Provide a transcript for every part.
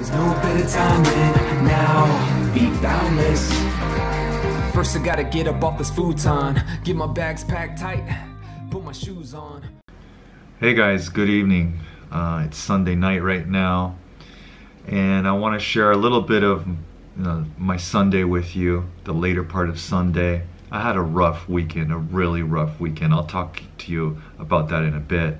There's no better time than now. Be boundless. First I gotta get up off this futon, get my bags packed tight, put my shoes on. Hey guys, good evening. It's Sunday night right now, and I want to share a little bit of my Sunday with you, the later part of Sunday. I had a rough weekend, a really rough weekend. I'll talk to you about that in a bit.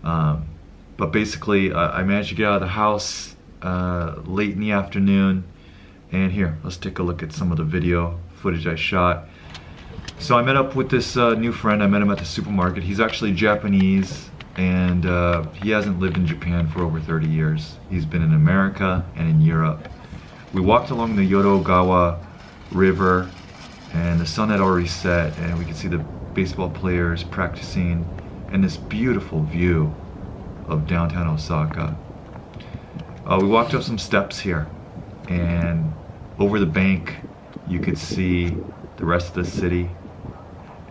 But basically, I managed to get out of the house late in the afternoon, and here, let's take a look at some of the video footage I shot. So I met up with this new friend. I met him at the supermarket. He's actually Japanese, and he hasn't lived in Japan for over 30 years. He's been in America and in Europe. We walked along the Yodogawa River, and the sun had already set, and we could see the baseball players practicing and this beautiful view of downtown Osaka. We walked up some steps here, and over the bank you could see the rest of the city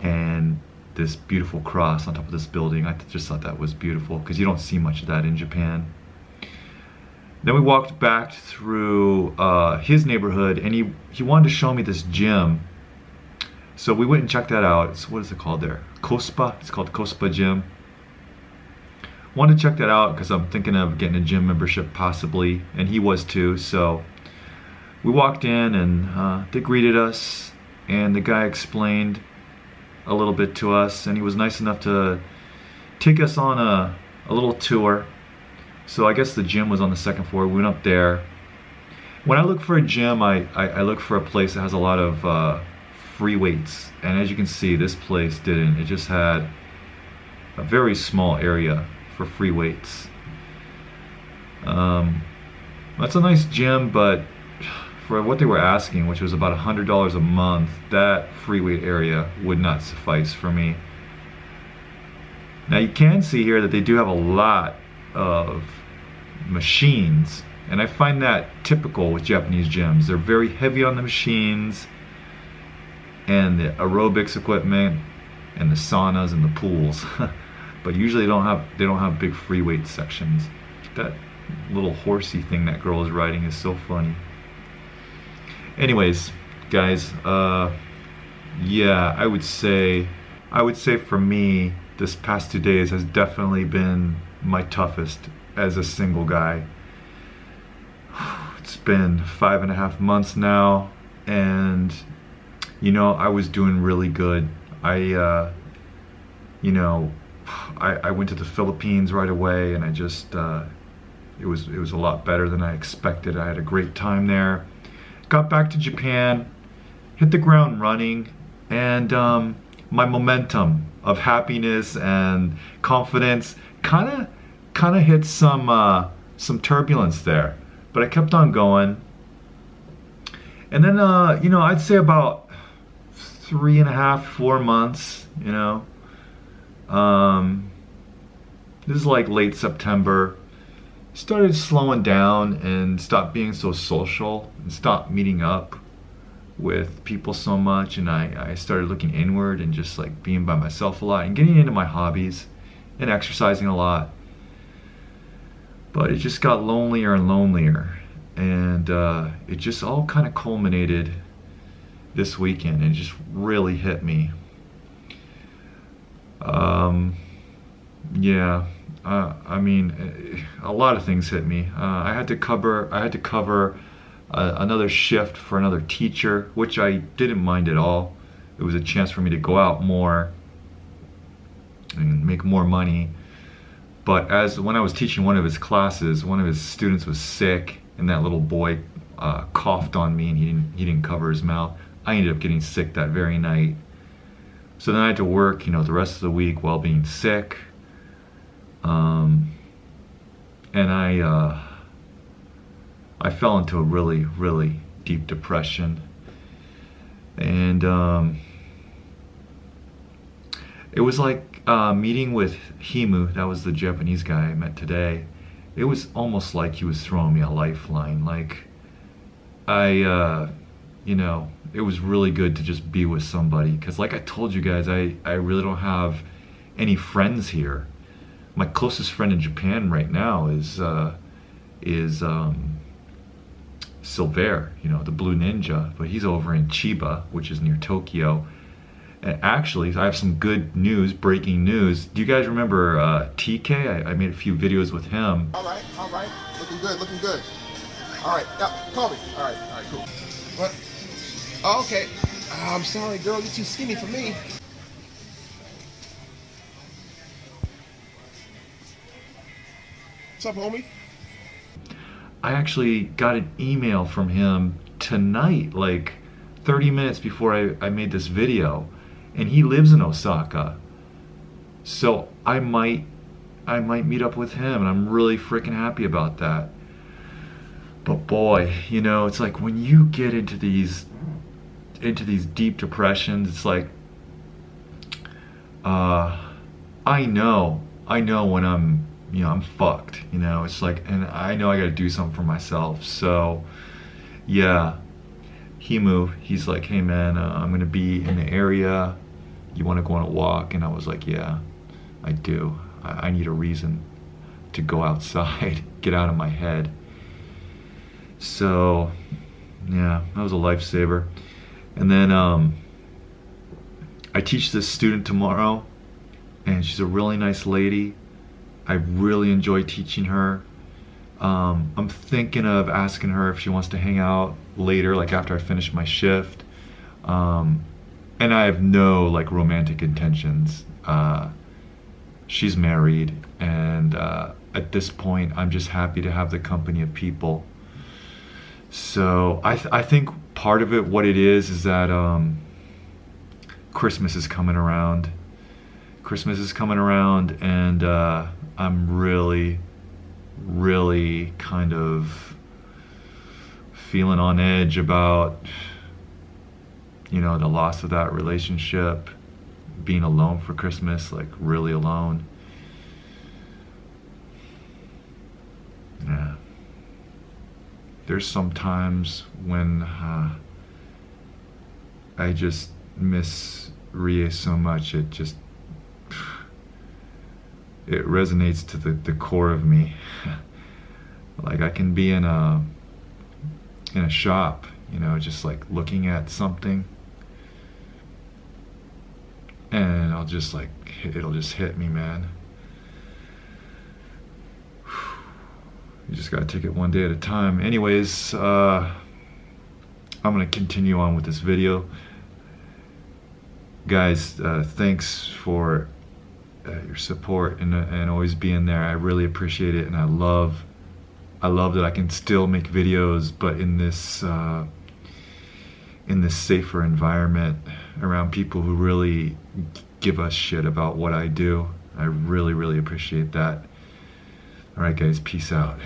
and this beautiful cross on top of this building. I just thought that was beautiful because you don't see much of that in Japan. Then we walked back through his neighborhood, and he wanted to show me this gym. So we went and checked that out. What is it called there? Kospa. It's called Kospa Gym. Wanted to check that out because I'm thinking of getting a gym membership possibly, and he was too. So we walked in, and they greeted us, and the guy explained a little bit to us, and he was nice enough to take us on a little tour. So I guess the gym was on the second floor. We went up there. When I look for a gym, I look for a place that has a lot of free weights, and as you can see, this place didn't. It just had a very small area for free weights. That's a nice gym, but for what they were asking, which was about $100 a month, that free weight area would not suffice for me. Now you can see here that they do have a lot of machines, and I find that typical with Japanese gyms. They're very heavy on the machines and the aerobics equipment and the saunas and the pools. But usually they don't have big free weight sections. That little horsey thing that girl is riding is so funny. Anyways, guys, yeah, I would say for me, this past 2 days has definitely been my toughest as a single guy. It's been 5.5 months now, and you know, I was doing really good. I went to the Philippines right away, and I just it was a lot better than I expected. I had a great time there. Got back to Japan, hit the ground running, and my momentum of happiness and confidence kind of hit some turbulence there, but I kept on going. And then you know, I'd say about 3.5, 4 months, you know, this is like late September, started slowing down and stopped being so social and stopped meeting up with people so much, and I started looking inward and just like being by myself a lot and getting into my hobbies and exercising a lot. But it just got lonelier and lonelier, and it just all kind of culminated this weekend. It just really hit me. Yeah, I mean, a lot of things hit me. I had to cover another shift for another teacher, which I didn't mind at all. It was a chance for me to go out more and make more money. But when I was teaching one of his classes, one of his students was sick, and that little boy coughed on me, and he didn't cover his mouth. I ended up getting sick that very night. So then I had to work, you know, the rest of the week while being sick. And I fell into a really, really deep depression. And it was like meeting with Himu, that was the Japanese guy I met today. It was almost like he was throwing me a lifeline. Like, you know, it was really good to just be with somebody, because like I told you guys, I really don't have any friends here. My closest friend in Japan right now is is Silver, you know, the Blue Ninja, but he's over in Chiba, which is near Tokyo. And actually, I have some good news, breaking news. Do you guys remember TK? I made a few videos with him. All right, looking good, looking good. All right, yeah, call me. All right, cool. What? Oh, okay. I'm sorry, girl, you're too skinny for me. What's up, homie? I actually got an email from him tonight, like 30 minutes before I made this video, and he lives in Osaka. So I might meet up with him, and I'm really freaking happy about that. But boy, you know, it's like when you get into these deep depressions, it's like I know when I'm fucked, you know. It's like, and I know I gotta do something for myself. So yeah, he's like, hey man, I'm gonna be in the area, you want to go on a walk? And I was like, yeah, I do. I need a reason to go outside, get out of my head. So yeah, that was a lifesaver. And then I teach this student tomorrow, and she's a really nice lady. I really enjoy teaching her. I'm thinking of asking her if she wants to hang out later, like after I finish my shift. And I have no like romantic intentions. She's married, and at this point I'm just happy to have the company of people. So I think part of it, what it is that Christmas is coming around. Christmas is coming around, and I'm really kind of feeling on edge about, you know, the loss of that relationship, being alone for Christmas, like really alone. Yeah. There's some times when I just miss Rie so much, it resonates to the core of me. Like I can be in a shop, you know, just like looking at something, and I'll just like, it'll just hit me, man. You just gotta take it one day at a time. Anyways, I'm gonna continue on with this video. Guys, thanks for your support and always being there. I really appreciate it, and I love that I can still make videos, but in this safer environment around people who really give us shit about what I do. I really appreciate that. All right, guys, peace out.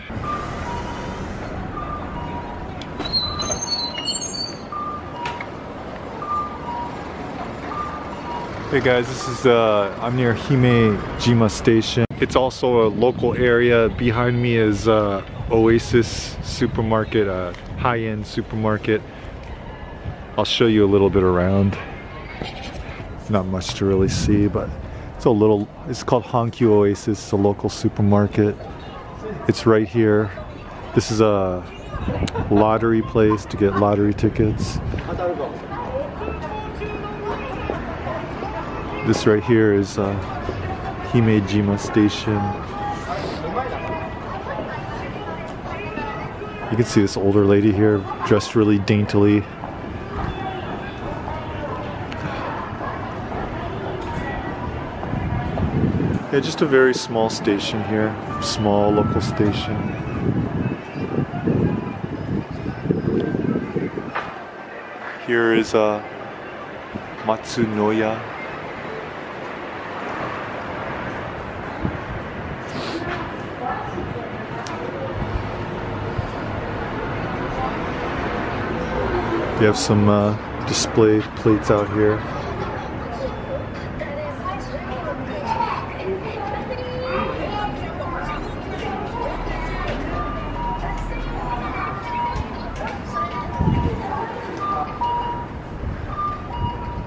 Hey guys, this is I'm near Himejima Station. It's also a local area. Behind me is Oasis supermarket, a high-end supermarket. I'll show you a little bit around. Not much to really see, but it's called Hankyu Oasis. It's a local supermarket. It's right here. This is a lottery place to get lottery tickets. This right here is Himejima Station. You can see this older lady here dressed really daintily. Yeah, just a very small station here. Small local station. Here is Matsunoya. We have some display plates out here.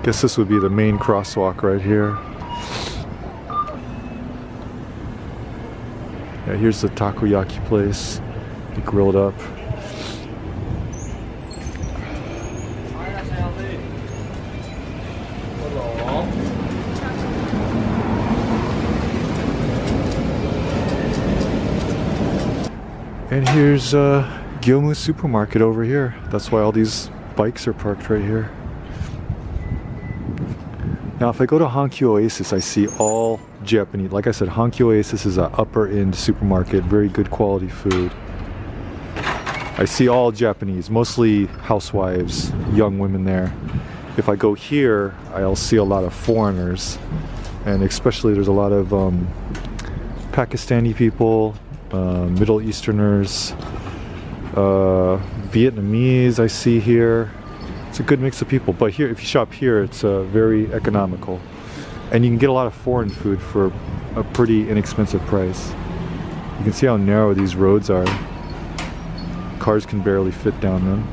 Guess this would be the main crosswalk right here. Yeah, here's the takoyaki place. grilled up. And here's Gyomu supermarket over here. That's why all these bikes are parked right here. Now if I go to Hankyu Oasis, I see all Japanese. Like I said, Hankyu Oasis is an upper end supermarket, very good quality food. I see all Japanese, mostly housewives, young women there. If I go here, I'll see a lot of foreigners, and especially there's a lot of Pakistani people, Middle Easterners, Vietnamese I see here. It's a good mix of people, but here, if you shop here, it's very economical. And you can get a lot of foreign food for a pretty inexpensive price. You can see how narrow these roads are. Cars can barely fit down them.